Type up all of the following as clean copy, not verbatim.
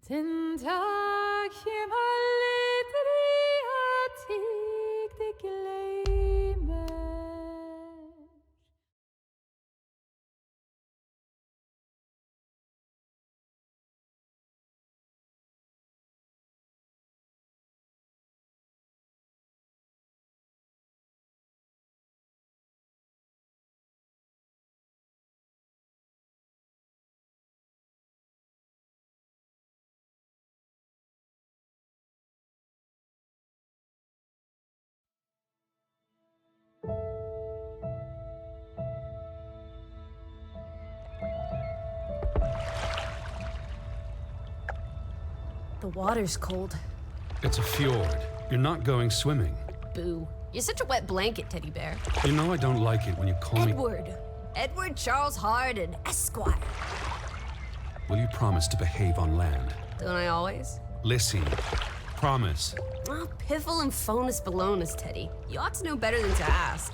Den dag hjem aldrig at ikke det glemmer. The water's cold. It's a fjord. You're not going swimming. Boo. You're such a wet blanket, teddy bear. You know I don't like it when you call me... Edward Charles Harden, Esquire. Will you promise to behave on land? Don't I always? Lissy, promise. Oh, piffle and phonus balonus, Teddy. You ought to know better than to ask.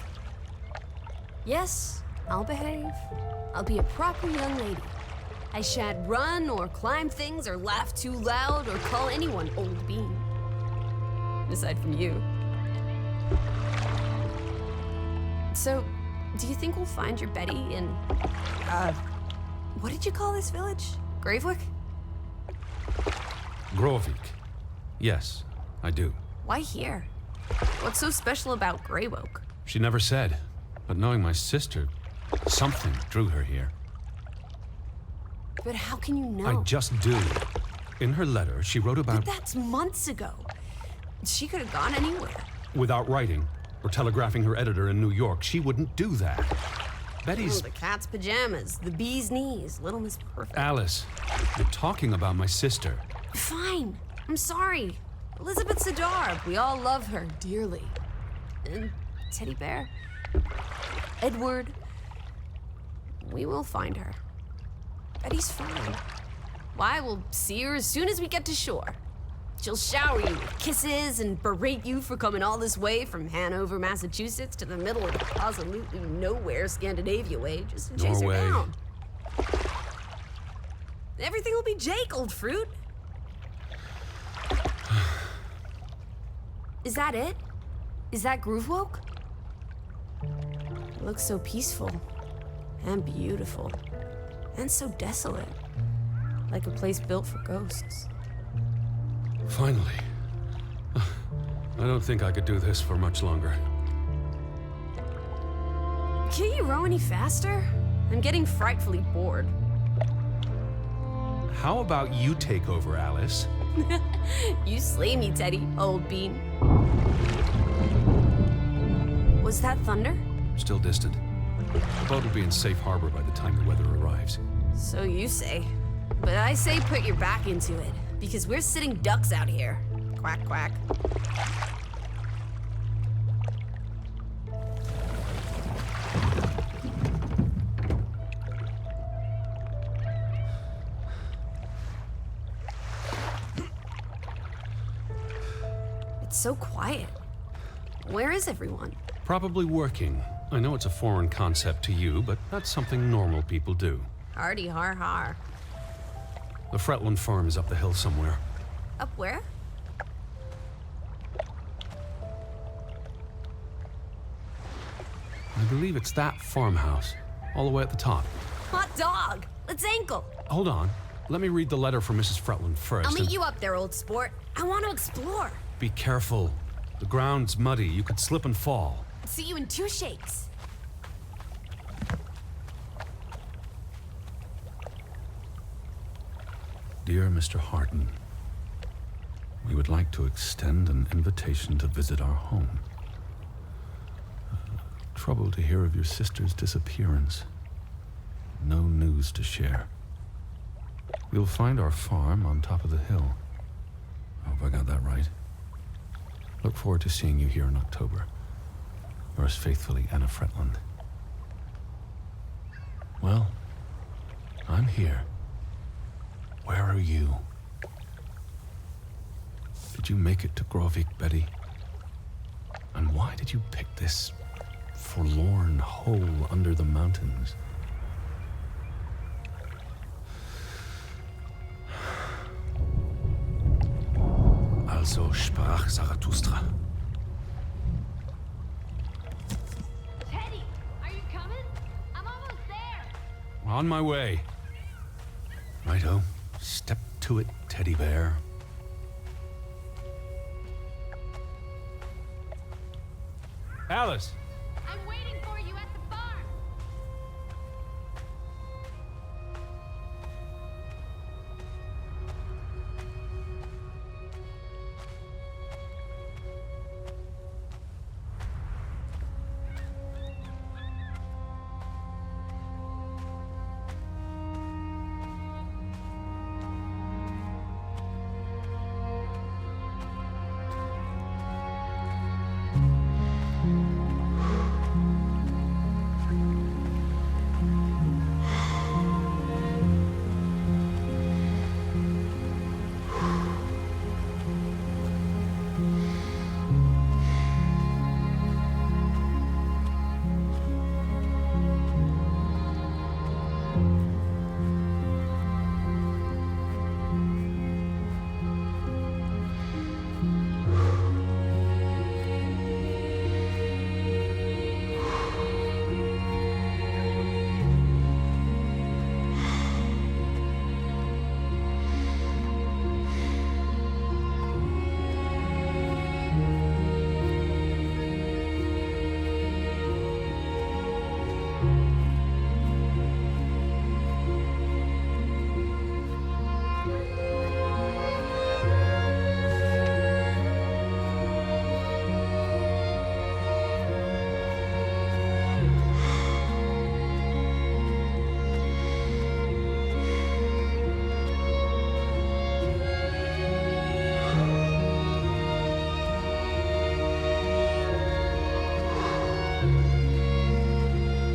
Yes, I'll behave. I'll be a proper young lady. I shan't run or climb things or laugh too loud or call anyone old bean. Aside from you. So, do you think we'll find your Betty in, what did you call this village? Gravik? Grovik. Yes, I do. Why here? What's so special about Gravik? She never said, but knowing my sister, something drew her here. But how can you know? I just do. In her letter, she wrote about... But that's months ago. She could have gone anywhere. Without writing, or telegraphing her editor in New York, she wouldn't do that. Betty's... Oh, the cat's pajamas, the bee's knees, Little Miss Perfect. Alice, you're talking about my sister. Fine. I'm sorry. Elisabeth Sidarb, we all love her dearly. And Teddy Bear, Edward, we will find her. Betty's fine. Why, we'll see her as soon as we get to shore. She'll shower you with kisses and berate you for coming all this way from Hanover, Massachusetts to the middle of absolutely nowhere Scandinavia way just to chase Norway. her down. Everything will be Jake, old fruit. Is that it? Is that Groovewalk? It looks so peaceful and beautiful and so desolate, like a place built for ghosts. Finally. I don't think I could do this for much longer. Can't you row any faster? I'm getting frightfully bored. How about you take over, Alice? You slay me, Teddy, old bean. Was that thunder? Still distant. The boat will be in safe harbor by the time the weather arrives. So you say. But I say put your back into it, because we're sitting ducks out here. Quack, quack. It's so quiet. Where is everyone? Probably working. I know it's a foreign concept to you, but that's something normal people do. Hardy har har. The Fretland farm is up the hill somewhere. Up where? I believe it's that farmhouse, all the way at the top. Hot dog! Let's ankle! Hold on. Let me read the letter from Mrs. Fretland first. I'll meet you up there, old sport. I want to explore. Be careful. The ground's muddy. You could slip and fall. See you in 2 shakes. Dear Mr. Harden, we would like to extend an invitation to visit our home. Trouble to hear of your sister's disappearance. No news to share. You'll find our farm on top of the hill. I hope I got that right. Look forward to seeing you here in October. Yours faithfully, Anna Fretland. Well, I'm here. Where are you? Did you make it to Grovik, Betty? And why did you pick this forlorn hole under the mountains? Also sprach Zarathustra. Teddy, are you coming? I'm almost there. On my way. Righto. Step to it, teddy bear. Alice! I'm waiting for you at the farm.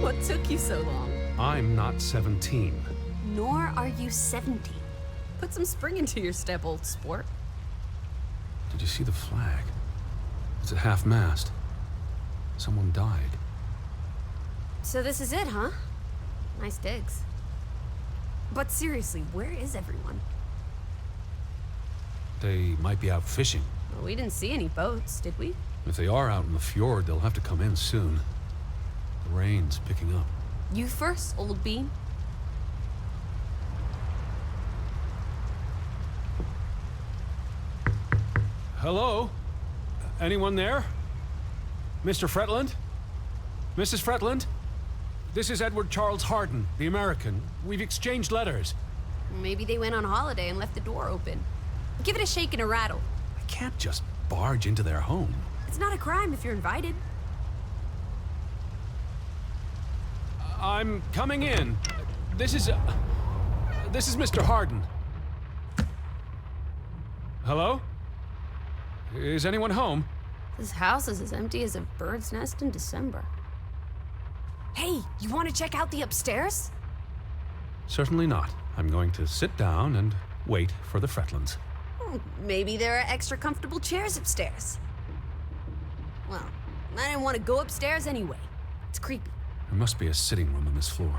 What took you so long? I'm not 17. Nor are you 70. Put some spring into your step, old sport. Did you see the flag? It's at half-mast. Someone died. So this is it, huh? Nice digs. But seriously, where is everyone? They might be out fishing. Well, we didn't see any boats, did we? If they are out in the fjord, they'll have to come in soon. The rain's picking up. You first, old bean. Hello? Anyone there? Mr. Fretland? Mrs. Fretland? This is Edward Charles Harden, the American. We've exchanged letters. Maybe they went on holiday and left the door open. Give it a shake and a rattle. I can't just barge into their home. It's not a crime if you're invited. I'm coming in. This is Mr. Harden. Hello? Is anyone home? This house is as empty as a bird's nest in December. Hey, you want to check out the upstairs? Certainly not. I'm going to sit down and wait for the Fretlands. Maybe there are extra comfortable chairs upstairs. Well, I didn't want to go upstairs anyway. It's creepy. There must be a sitting room on this floor.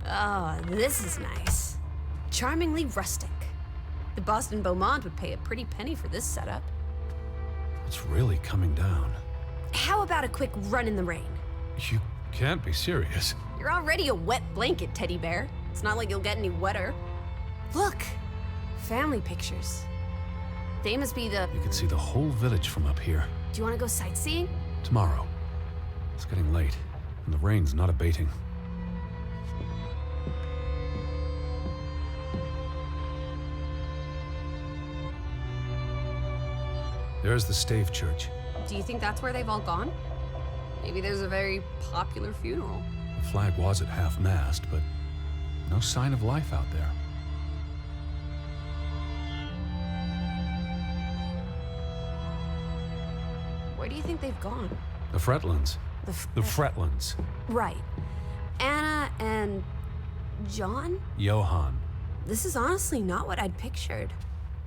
Oh, this is nice. Charmingly rustic. The Boston Beaumont would pay a pretty penny for this setup. It's really coming down. How about a quick run in the rain? You can't be serious. You're already a wet blanket, teddy bear. It's not like you'll get any wetter. Look, family pictures. They must be the... You can see the whole village from up here. Do you want to go sightseeing? Tomorrow. It's getting late, and the rain's not abating. There's the Stave Church. Do you think that's where they've all gone? Maybe there's a very popular funeral. The flag was at half-mast, but no sign of life out there. Where do you think they've gone? The Fretlands. The Fretlands. Right. Anna and... John? Johann. This is honestly not what I'd pictured.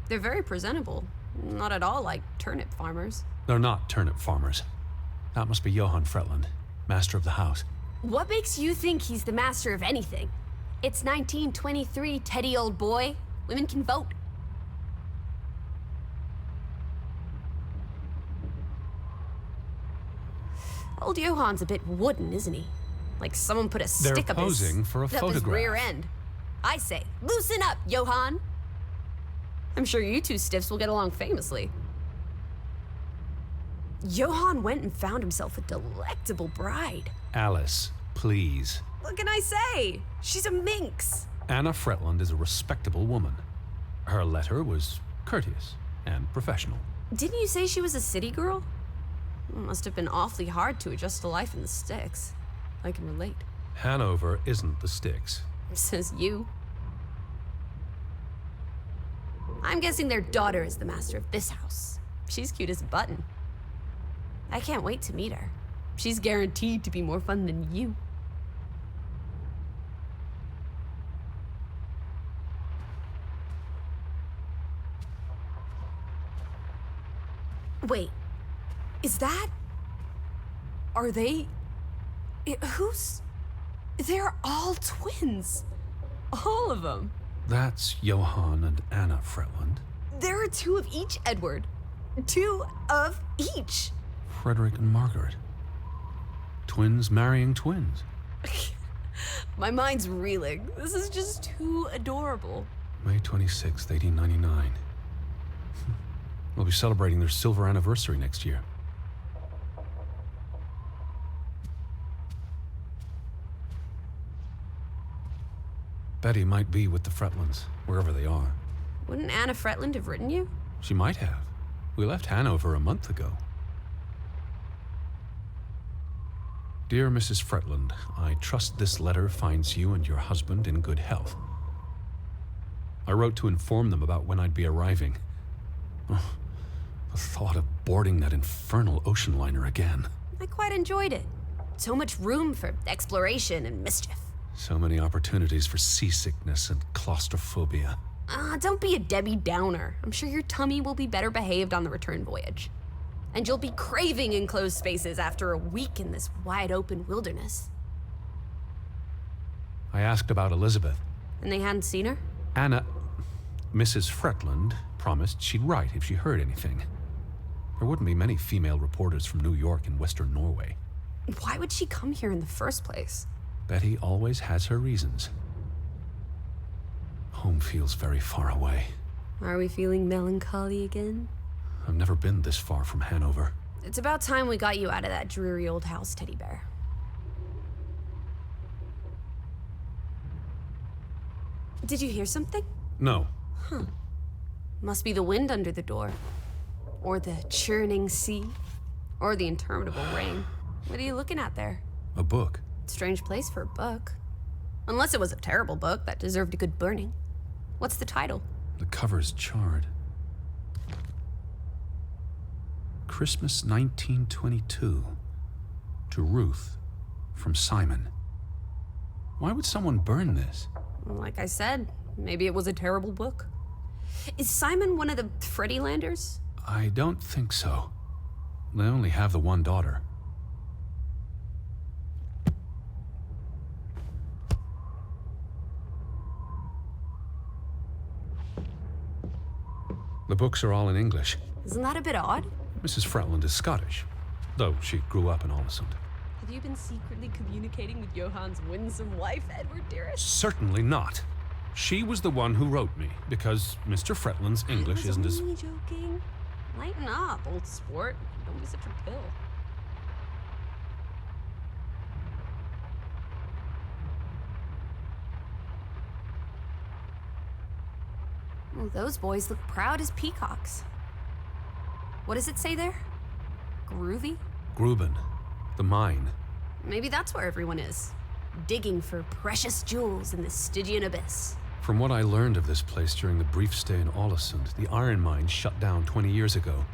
They're very presentable. Not at all like turnip farmers. They're not turnip farmers. That must be Johann Fretland, master of the house. What makes you think he's the master of anything? It's 1923, Teddy, old boy. Women can vote. Old Johann's a bit wooden, isn't he? Like someone put a stick up posing for a up his photograph. rear end. I say, loosen up, Johann. I'm sure you two stiffs will get along famously. Johann went and found himself a delectable bride. Alice, please. What can I say? She's a minx. Anna Fretland is a respectable woman. Her letter was courteous and professional. Didn't you say she was a city girl? It must have been awfully hard to adjust to life in the sticks. I can relate. Hanover isn't the sticks. Says you. I'm guessing their daughter is the master of this house. She's cute as a button. I can't wait to meet her. She's guaranteed to be more fun than you. Wait, is that... Are they... Who's... They're all twins. All of them. That's Johann and Anna Fretland. There are two of each, Edward. Two of each. Frederick and Margaret. Twins marrying twins. My mind's reeling. This is just too adorable. May 26th, 1899. They'll be celebrating their silver anniversary next year. Betty might be with the Fretlands, wherever they are. Wouldn't Anna Fretland have written you? She might have. We left Hanover a month ago. Dear Mrs. Fretland, I trust this letter finds you and your husband in good health. I wrote to inform them about when I'd be arriving. Oh, the thought of boarding that infernal ocean liner again. I quite enjoyed it. So much room for exploration and mischief. So many opportunities for seasickness and claustrophobia. Don't be a Debbie Downer. I'm sure your tummy will be better behaved on the return voyage. And you'll be craving enclosed spaces after a week in this wide-open wilderness. I asked about Elisabeth. And they hadn't seen her? Mrs. Fretland promised she'd write if she heard anything. There wouldn't be many female reporters from New York and Western Norway. Why would she come here in the first place? Betty always has her reasons. Home feels very far away. Are we feeling melancholy again? I've never been this far from Hanover. It's about time we got you out of that dreary old house, Teddy Bear. Did you hear something? No. Must be the wind under the door. Or the churning sea. Or the interminable rain. What are you looking at there? A book. Strange place for a book. Unless it was a terrible book that deserved a good burning. What's the title? The cover's charred. Christmas 1922. To Ruth, from Simon. Why would someone burn this? Like I said, maybe it was a terrible book. Is Simon one of the Freddylanders? I don't think so. They only have the one daughter. The books are all in English. Isn't that a bit odd? Mrs. Fretland is Scottish, though she grew up in Ålesund. Have you been secretly communicating with Johann's winsome wife, Edward, dearest? Certainly not. She was the one who wrote me, because Mr. Fretland's English isn't as... I was only joking. Lighten up, old sport. Don't be such a pill. Oh, those boys look proud as peacocks. What does it say there? Groovy? Gruben, the mine. Maybe that's where everyone is. Digging for precious jewels in the Stygian abyss. From what I learned of this place during the brief stay in Ålesund, the iron mine shut down 20 years ago.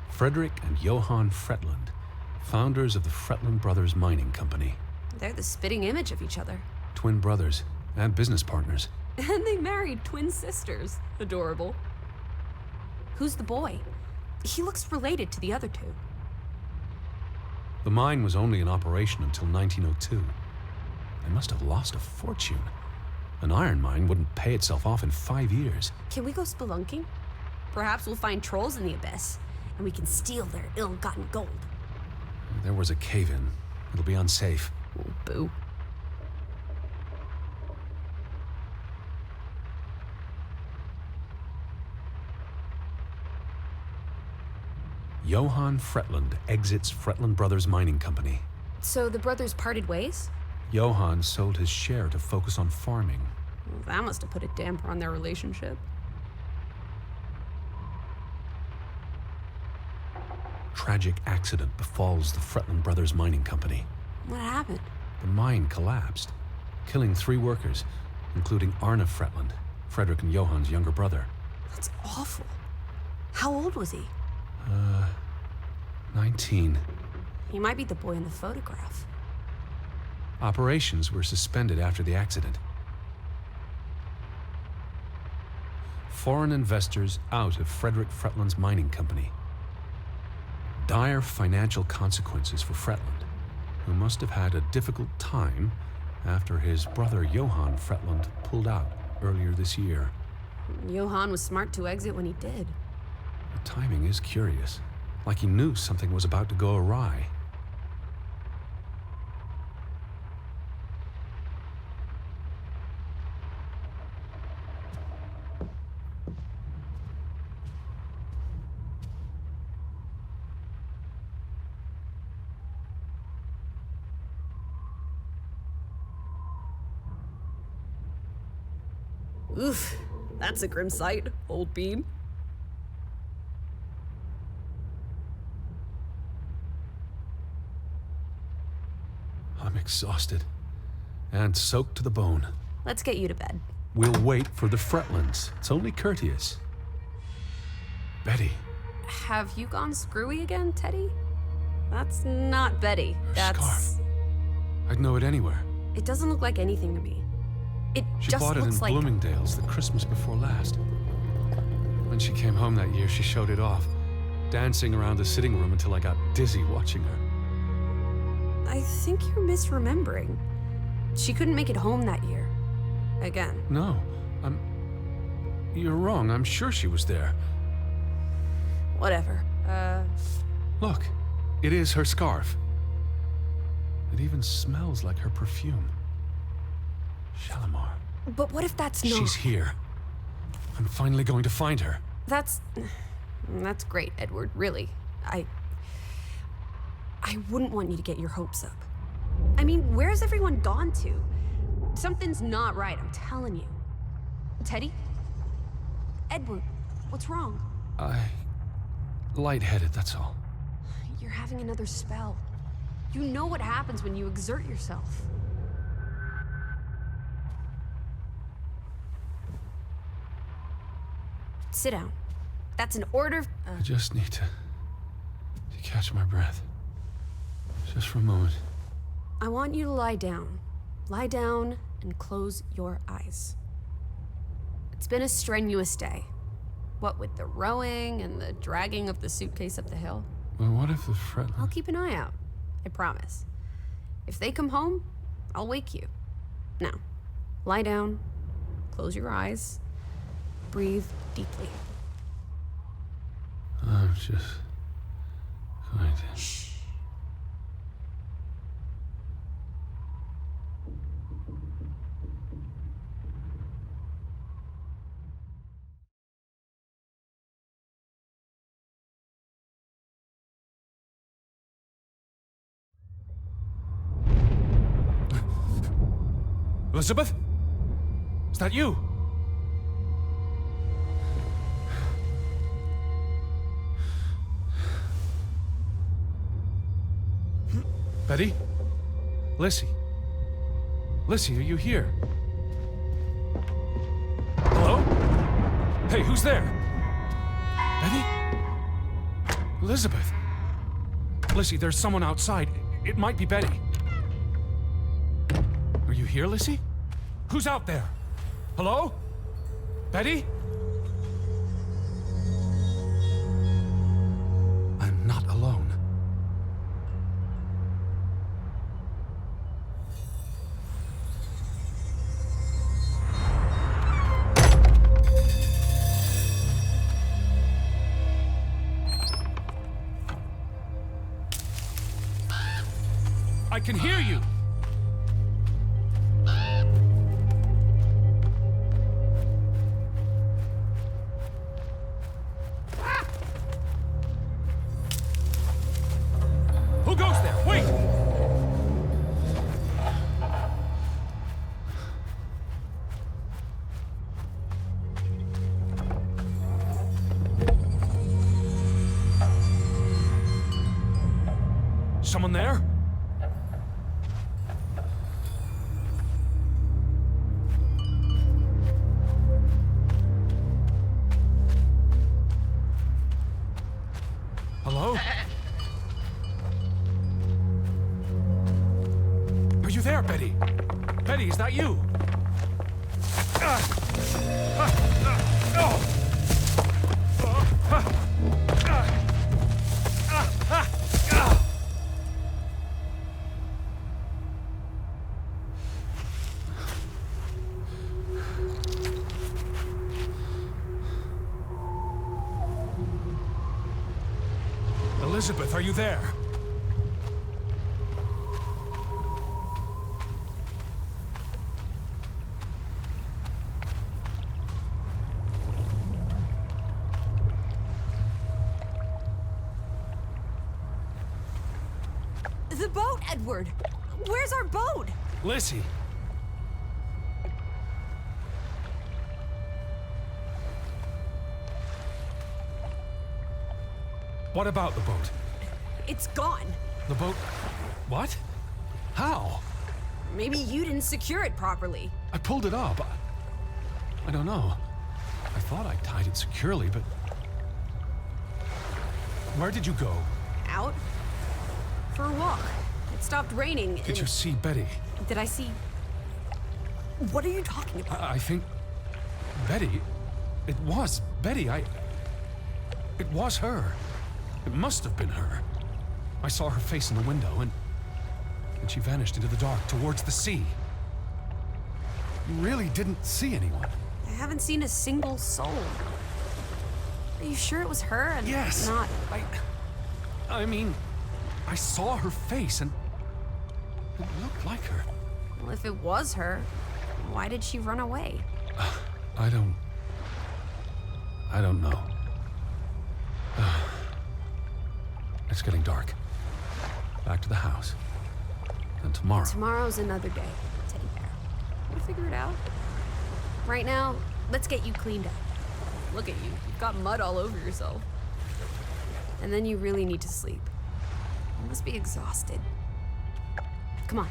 Frederick and Johann Fretland, founders of the Fretland Brothers Mining Company. They're the spitting image of each other. Twin brothers and business partners. And they married twin sisters. Adorable. Who's the boy? He looks related to the other two. The mine was only in operation until 1902. They must have lost a fortune. An iron mine wouldn't pay itself off in 5 years. Can we go spelunking? Perhaps we'll find trolls in the abyss, and we can steal their ill-gotten gold. There was a cave-in. It'll be unsafe. Oh, boo. Johann Fretland exits Fretland Brothers Mining Company. So the brothers parted ways? Johann sold his share to focus on farming. Well, that must have put a damper on their relationship. Tragic accident befalls the Fretland Brothers Mining Company. What happened? The mine collapsed, killing 3 workers, including Arne Fretland, Frederick and Johann's younger brother. That's awful. How old was he? 19. He might be the boy in the photograph. Operations were suspended after the accident. Foreign investors out of Frederick Fretland's mining company. Dire financial consequences for Fretland, who must have had a difficult time after his brother Johann Fretland pulled out earlier this year. Johann was smart to exit when he did. The timing is curious, like he knew something was about to go awry. Oof, that's a grim sight, old bean. I'm exhausted and soaked to the bone. Let's get you to bed. We'll wait for the Fretlands. It's only courteous. Betty. Have you gone screwy again, Teddy? That's not Betty. Her scarf. I'd know it anywhere. It doesn't look like anything to me. It She just bought it in looks like... Bloomingdale's the Christmas before last. When she came home that year, she showed it off, dancing around the sitting room until I got dizzy watching her. I think you're misremembering. She couldn't make it home that year. Again. No, you're wrong. I'm sure she was there. Whatever. Look, it is her scarf. It even smells like her perfume. Shalimar. But what if that's not... She's here. I'm finally going to find her. That's great, Edward, really. I wouldn't want you to get your hopes up. I mean, where's everyone gone to? Something's not right, I'm telling you. Teddy? Edward, what's wrong? Lightheaded, that's all. You're having another spell. You know what happens when you exert yourself. Sit down. That's an order. I just need to catch my breath. Just for a moment. I want you to lie down. Lie down and close your eyes. It's been a strenuous day. What with the rowing and the dragging of the suitcase up the hill. Well, what if the Fretland... I'll keep an eye out. I promise. If they come home, I'll wake you. Now, lie down, close your eyes, breathe deeply. I'm just going to... Shh. Elisabeth? Is that you? Betty? Lissy? Lissy, are you here? Hello? Hey, who's there? Betty? Elisabeth? Lissy, there's someone outside. It might be Betty. Are you here, Lissy? Who's out there? Hello? Betty? I'm not alone. I can hear you! Who goes there? Wait! Someone there? Hello? Are you there, Betty? Betty, is that you? Elisabeth, are you there? The boat, Edward! Where's our boat? Lizzie! What about the boat? It's gone. The boat... What? How? Maybe you didn't secure it properly. I pulled it up. I don't know. I thought I tied it securely, but... Where did you go? Out? For a walk. It stopped raining and... Did you see Betty? Did I see... What are you talking about? I think... Betty? It was Betty. It was her. It must have been her. I saw her face in the window, and she vanished into the dark towards the sea. You really didn't see anyone? I haven't seen a single soul. Are you sure it was her and Yes. not... I mean, I saw her face, and it looked like her. Well, if it was her, why did she run away? I don't know. It's getting dark. Back to the house. And tomorrow... Tomorrow's another day, Teddy Bear. We'll figure it out. Right now, let's get you cleaned up. Look at you. You've got mud all over yourself. And then you really need to sleep. You must be exhausted. Come on.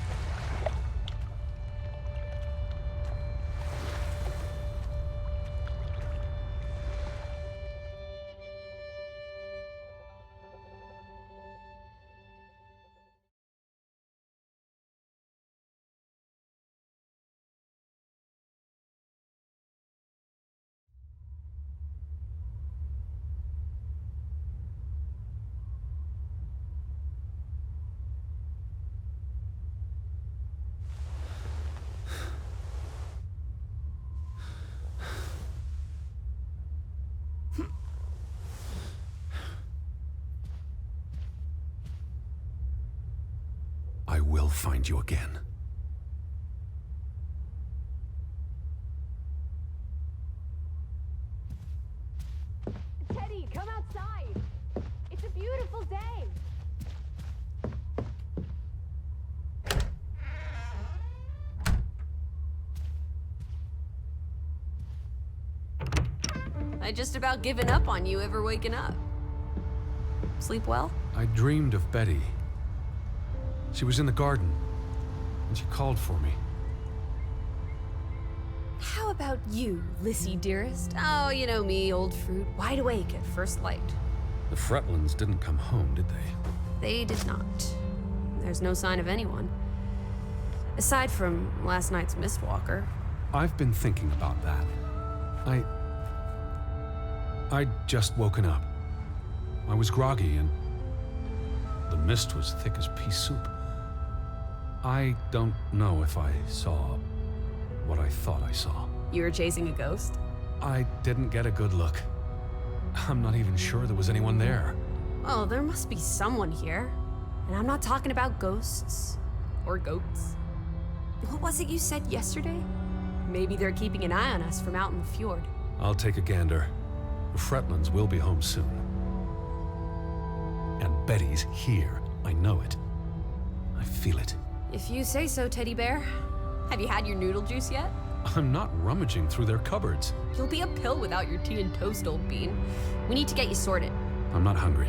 I will find you again. Teddy, come outside. It's a beautiful day. I just about given up on you ever waking up. Sleep well? I dreamed of Betty. She was in the garden, and she called for me. How about you, Lissy dearest? Oh, you know me, old fruit, wide awake at first light. The Fretlands didn't come home, did they? They did not. There's no sign of anyone. Aside from last night's Mistwalker. I've been thinking about that. I'd just woken up. I was groggy, and the mist was thick as pea soup. I don't know if I saw what I thought I saw. You were chasing a ghost? I didn't get a good look. I'm not even sure there was anyone there. Oh, there must be someone here. And I'm not talking about ghosts. Or goats. What was it you said yesterday? Maybe they're keeping an eye on us from out in the fjord. I'll take a gander. The Fretlands will be home soon. And Betty's here. I know it. I feel it. If you say so, Teddy Bear. Have you had your noodle juice yet? I'm not rummaging through their cupboards. You'll be a pill without your tea and toast, old bean. We need to get you sorted. I'm not hungry.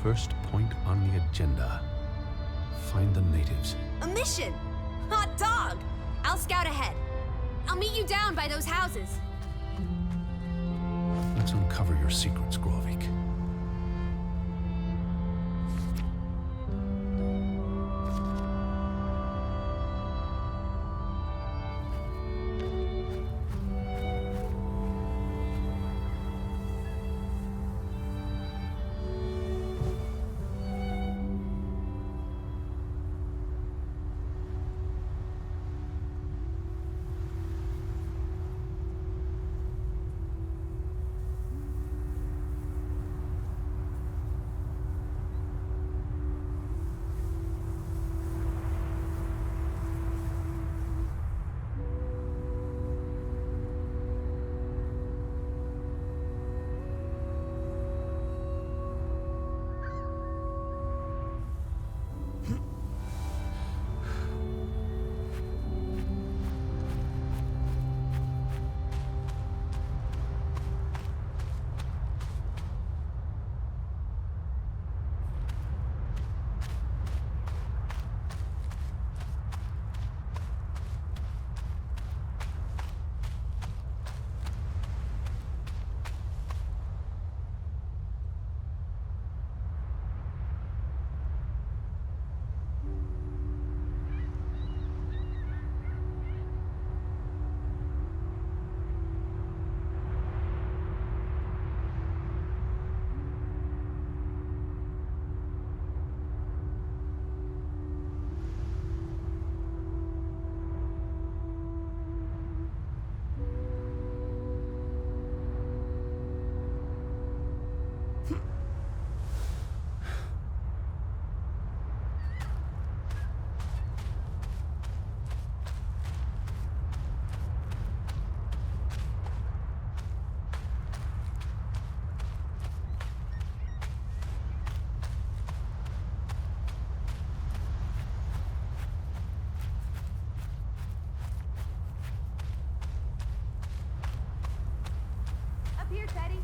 First point on the agenda. Find the natives. A mission! Hot dog! I'll scout ahead. I'll meet you down by those houses. Let's uncover your secrets, Grovik. Up here, Teddy.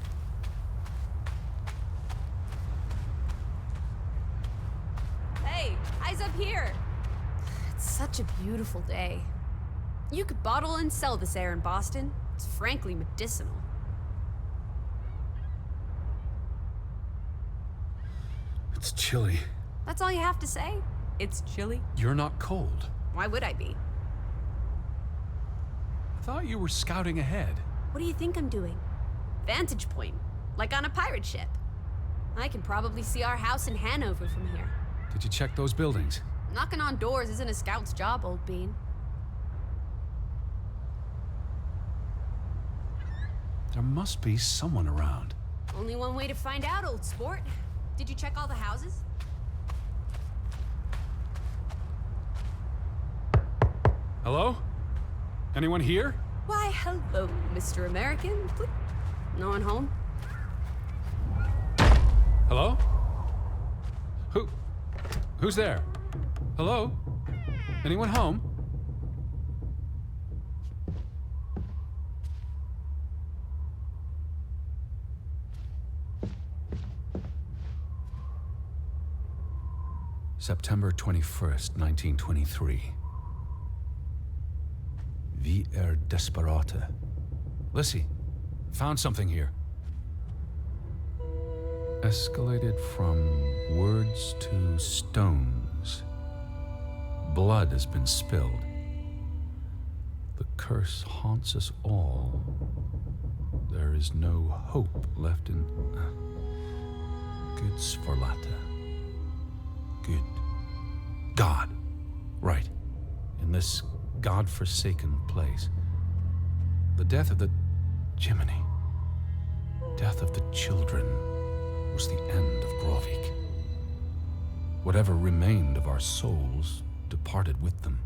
Hey, eyes up here. It's such a beautiful day. You could bottle and sell this air in Boston. It's frankly medicinal. It's chilly. That's all you have to say? It's chilly? You're not cold. Why would I be? I thought you were scouting ahead. What do you think I'm doing? Vantage point, like on a pirate ship. I can probably see our house in Hanover from here. Did you check those buildings? Knocking on doors isn't a scout's job, old bean. There must be someone around. Only one way to find out, old sport. Did you check all the houses? Hello? Anyone here? Why, hello, Mr. American. No one home? Hello? Who's there? Hello? Anyone home? September 21st, 1923. Vi desperata. Lissy, found something here. Escalated from words to stones. Blood has been spilled. The curse haunts us all. There is no hope left in... Good Sforlata. Good God. Right. In this God-forsaken place. The death of the... Jiminy. Death of the children was the end of Grovik. Whatever remained of our souls departed with them.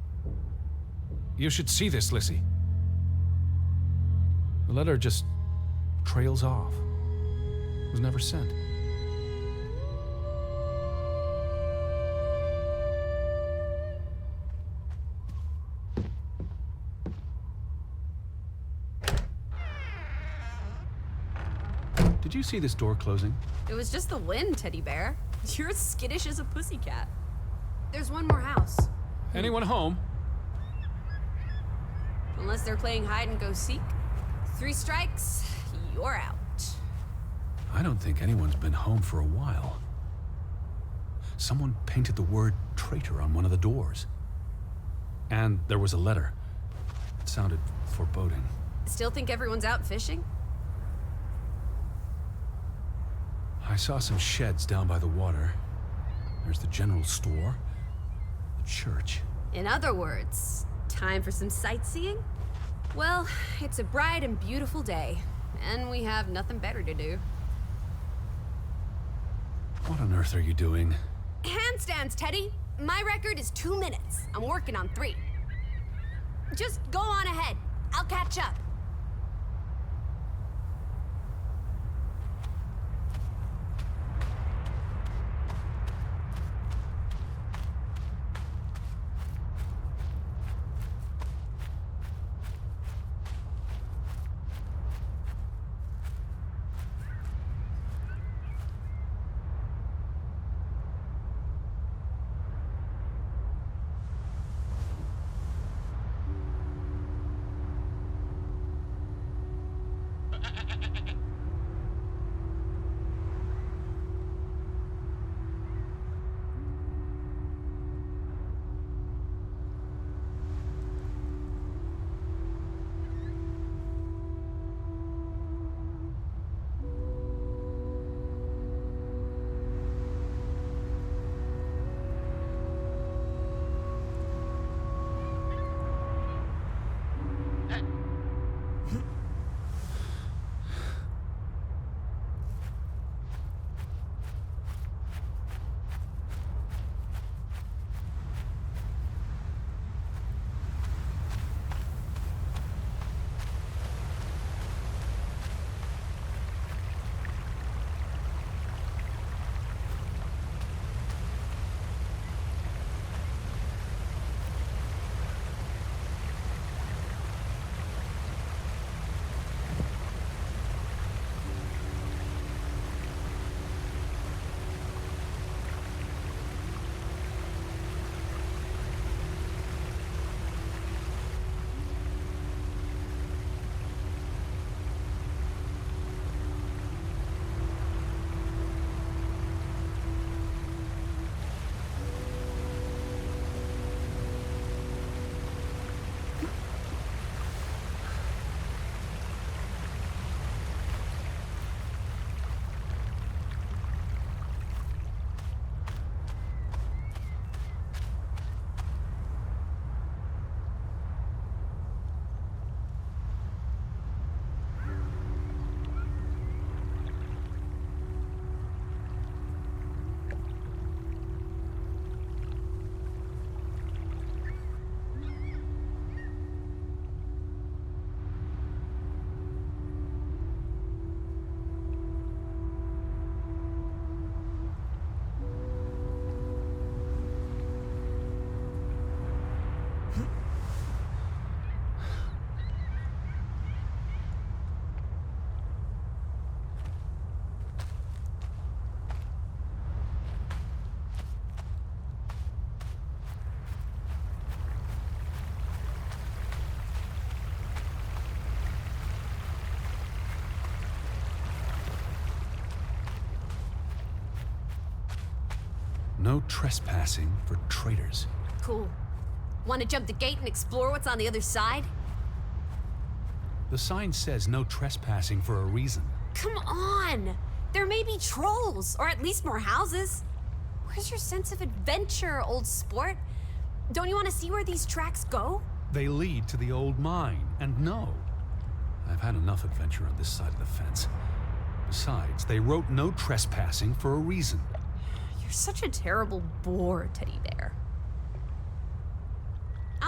You should see this, Lissy. The letter just trails off. It was never sent. Did you see this door closing? It was just the wind, Teddy Bear. You're as skittish as a pussycat. There's one more house. Anyone home? Unless they're playing hide and go seek. 3 strikes, you're out. I don't think anyone's been home for a while. Someone painted the word traitor on one of the doors. And there was a letter. It sounded foreboding. Still think everyone's out fishing? I saw some sheds down by the water. There's the general store, the church. In other words, time for some sightseeing? Well, it's a bright and beautiful day, and we have nothing better to do. What on earth are you doing? Handstands, Teddy! My record is 2 minutes. I'm working on 3. Just go on ahead. I'll catch up. No trespassing for traitors. Cool. Want to jump the gate and explore what's on the other side? The sign says no trespassing for a reason. Come on! There may be trolls, or at least more houses. Where's your sense of adventure, old sport? Don't you want to see where these tracks go? They lead to the old mine, and no. I've had enough adventure on this side of the fence. Besides, they wrote no trespassing for a reason. You're such a terrible bore, Teddy Bear.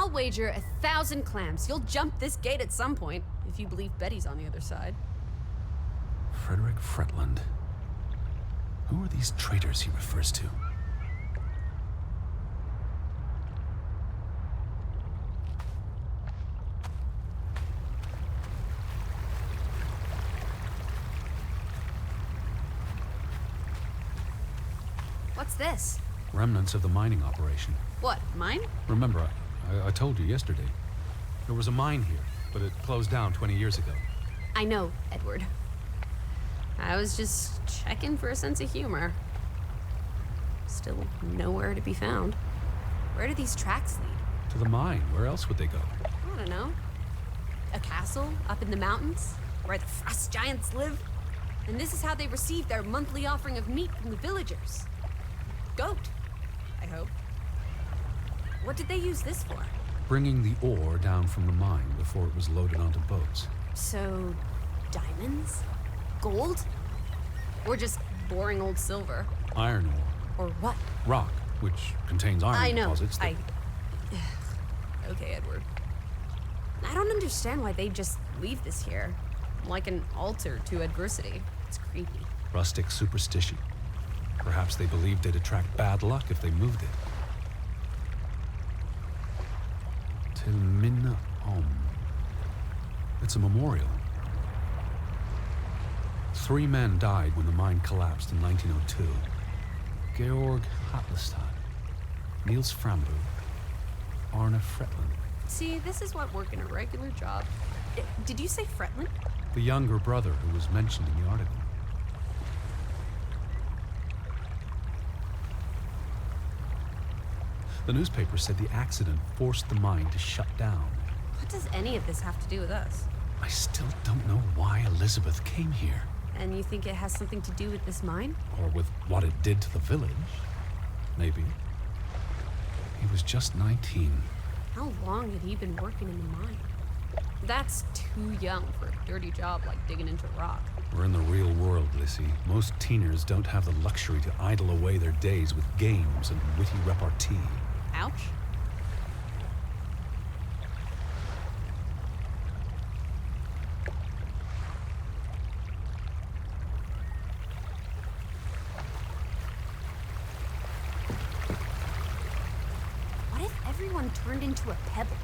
I'll wager 1,000 clams you'll jump this gate at some point, if you believe Betty's on the other side. Frederick Fretland. Who are these traitors he refers to? What's this? Remnants of the mining operation. What, mine? Remember, I told you yesterday. There was a mine here, but it closed down 20 years ago. I know, Edward. I was just checking for a sense of humor. Still nowhere to be found. Where do these tracks lead? To the mine. Where else would they go? I don't know. A castle up in the mountains, where the frost giants live? And this is how they receive their monthly offering of meat from the villagers. Goat, I hope. What did they use this for? Bringing the ore down from the mine before it was loaded onto boats. So, diamonds? Gold? Or just boring old silver? Iron ore. Or what? Rock, which contains iron I know. deposits. Okay, Edward. I don't understand why they just leave this here. Like an altar to adversity. It's creepy. Rustic superstition. Perhaps they believed they'd attract bad luck if they moved it. Tilminna Om. It's a memorial. 3 men died when the mine collapsed in 1902. Georg Hatlestad, Niels Framberg, Arne Fretland. See, this is what working a regular job. Did you say Fretland? The younger brother who was mentioned in the article. The newspaper said the accident forced the mine to shut down. What does any of this have to do with us? I still don't know why Elisabeth came here. And you think it has something to do with this mine? Or with what it did to the village. Maybe. He was just 19. How long had he been working in the mine? That's too young for a dirty job like digging into rock. We're in the real world, Lissy. Most teeners don't have the luxury to idle away their days with games and witty repartee. Ouch. What if everyone turned into a pebble?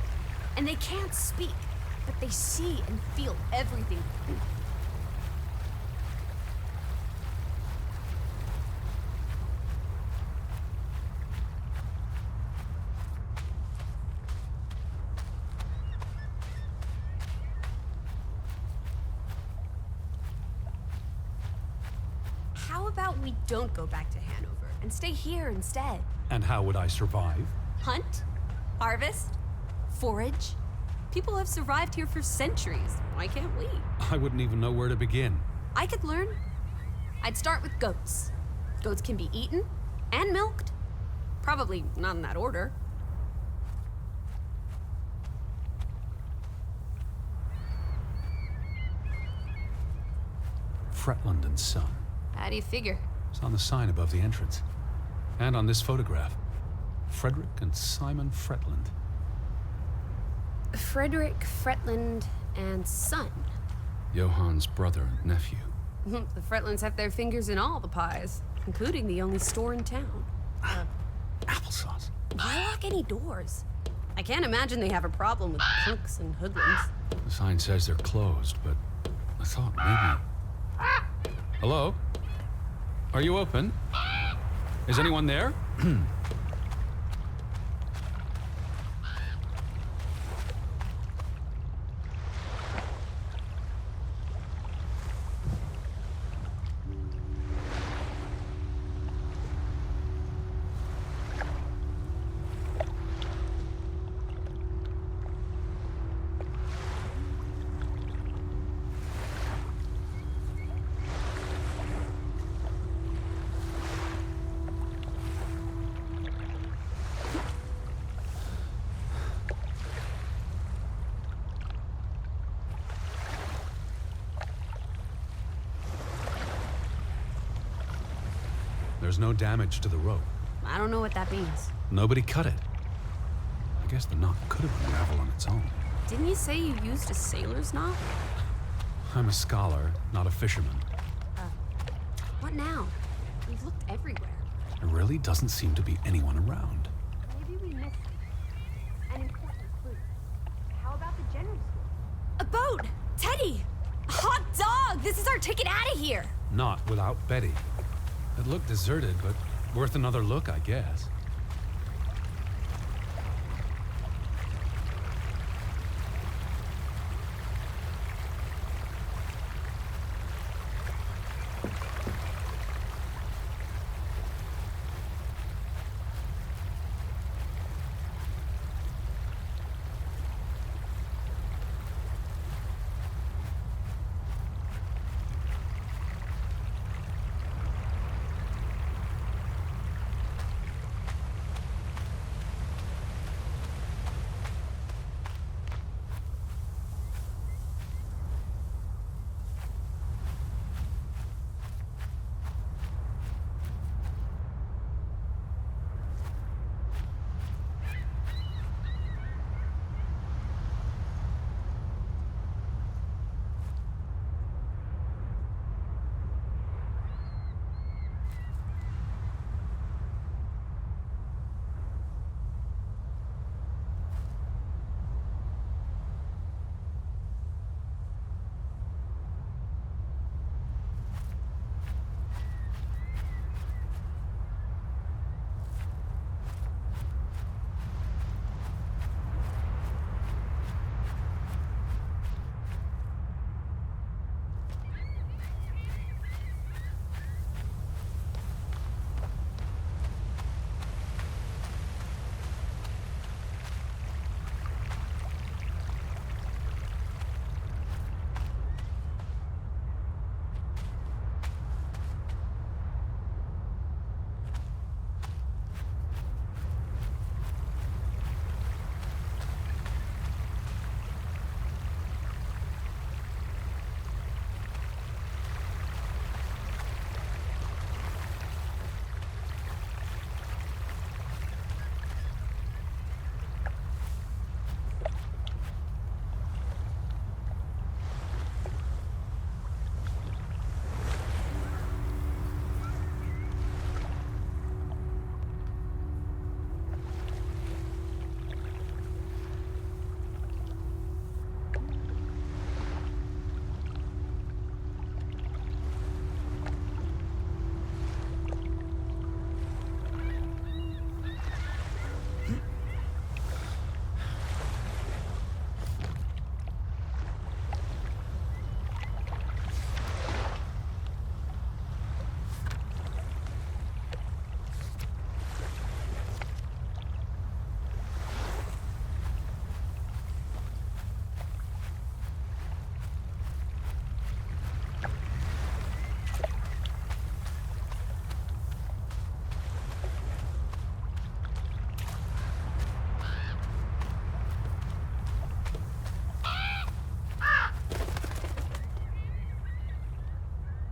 And they can't speak, but they see and feel everything. How about we don't go back to Hanover and stay here instead? And how would I survive? Hunt? Harvest? Forage? People have survived here for centuries. Why can't we? I wouldn't even know where to begin. I could learn. I'd start with goats. Goats can be eaten and milked. Probably not in that order. Fretland and Son. How do you figure? It's on the sign above the entrance. And on this photograph. Frederick and Simon Fretland. Frederick Fretland and Son. Johann's brother and nephew. The Fretlands have their fingers in all the pies, including the only store in town. Applesauce. Why lock any doors? I can't imagine they have a problem with punks and hoodlums. The sign says they're closed, but I thought maybe... Hello? Are you open? Is anyone there? There's no damage to the rope. I don't know what that means. Nobody cut it. I guess the knot could have unraveled on its own. Didn't you say you used a sailor's knot? I'm a scholar, not a fisherman. What now? We've looked everywhere. There really doesn't seem to be anyone around. Maybe we missed an important clue. How about the general store? A boat! Teddy! A hot dog! This is our ticket out of here! Not without Betty. It looked deserted, but worth another look, I guess.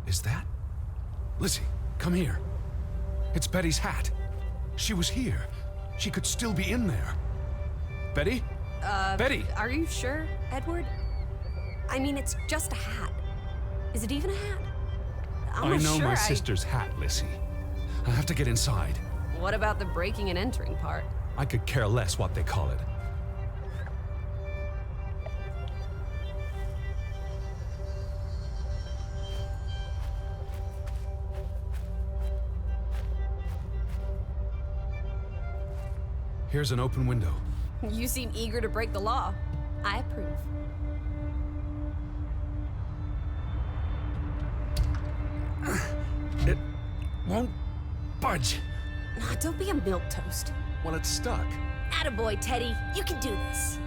Is that? Lizzie, come here. It's Betty's hat. She was here. She could still be in there. Betty? Betty! Are you sure, Edward? I mean, it's just a hat. Is it even a hat? I know my sister's hat, Lizzie. I have to get inside. What about the breaking and entering part? I could care less what they call it. Here's an open window. You seem eager to break the law. I approve. It won't budge. Nah, don't be a milquetoast. Well, it's stuck. Attaboy, Teddy. You can do this.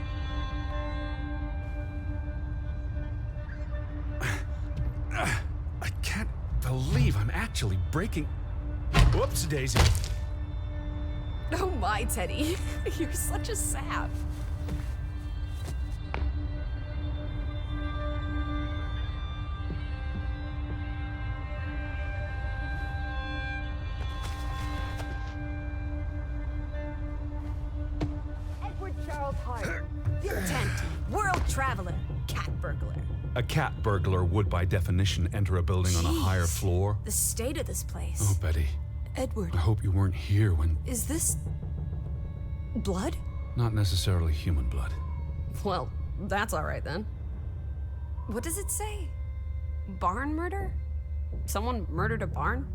I can't believe I'm actually breaking... Whoops, Daisy. Oh my, Teddy. You're such a sap. Edward traveler, cat burglar. A cat burglar would, by definition, enter a building on a higher Jeez, floor. The state of this place. Oh, Betty, Edward, I hope you weren't here when... is this blood? Not necessarily human blood. Well, that's all right then. What does it say? Barn murder? Someone murdered a barn?